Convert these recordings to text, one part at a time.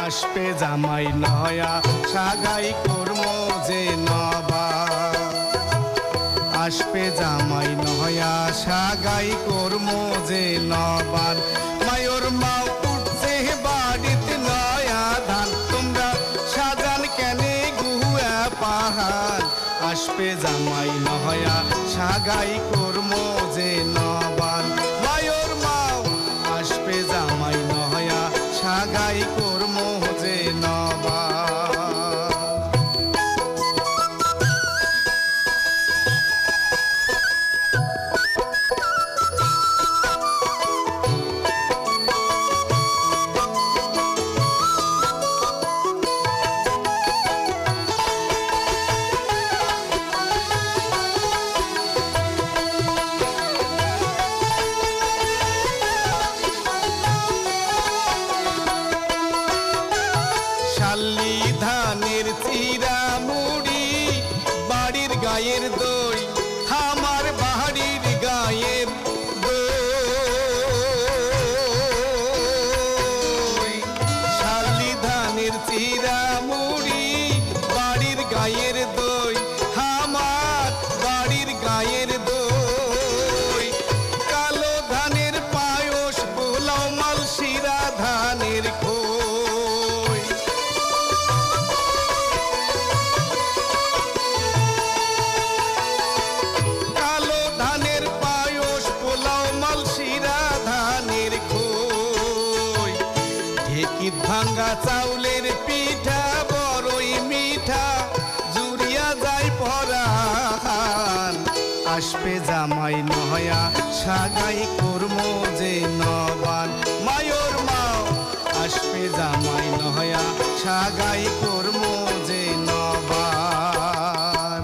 আসবে জামাই নয়া সাগাই কর্ম যে নবান আসবে জামাই নয়া সাগাই কর্ম যে নবান মায়োর মা উঠছে বাড়িতে নয়া ধান তোমরা সাজান কেনে গুয়া পাহান আসবে জামাই নয়া সাগাই কর্ম যে নবান মায়োর মা আসবে জামাই নয়া সাগাই কর্ম যে নবান শালি ধানের চিরা মুড়ি বাড়ির গায়ের দই আমার বাড়ির গায়ের দই শালি ধানের চিরা মুড়ি বাড়ির গায়ের দই আমার বাড়ির গায়ের দই কালো ধানের পায়স পোলাও মাল শিরা ধানের খই কালো ধানের পায়স পোলাও মাল শিরা ধানের খই ঢেকির ভাঙ্গা চাউলের পিঠা বড়ই মিঠা জুড়িয়া যায় পরাণ আসবে জামাই নয়া সাগাই কর্ম যে নবান মায়োর মাও আসবে জামাই নয়া সাগাই কর্ম যে নবান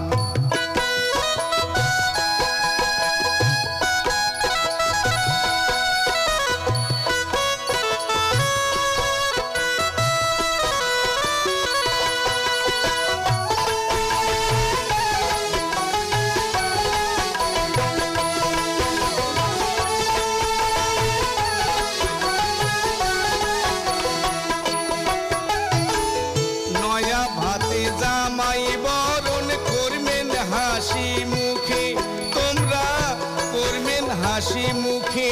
নয়া ভাতে জামাই বরণ করবেন হাসি মুখে তোমরা করবেন হাসি মুখে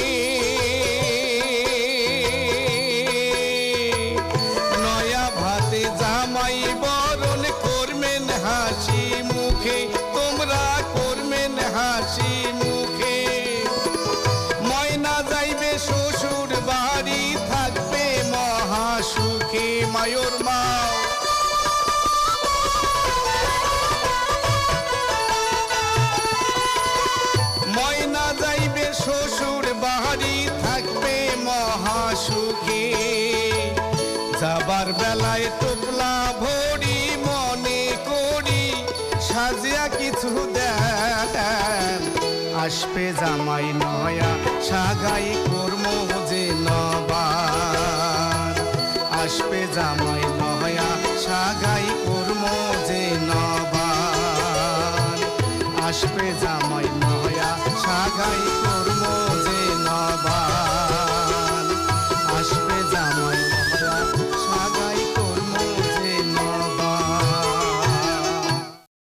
নয়া ভাতে জামাই বরণ করবেন হাসি মুখে তোমরা করবেন হাসি মুখে ময়না যাইবে শ্বশুর বাড়ি থাকবে মহাসুখে মায়োর মা ময়না যাইবে শ্বশুর বাড়ি থাকবে মহাসুখে যাবার বেলায় টোপলা ভরি মনে করি সাজিয়া কিছু দেন আসবে জামাই নয়া সাগাই কর্ম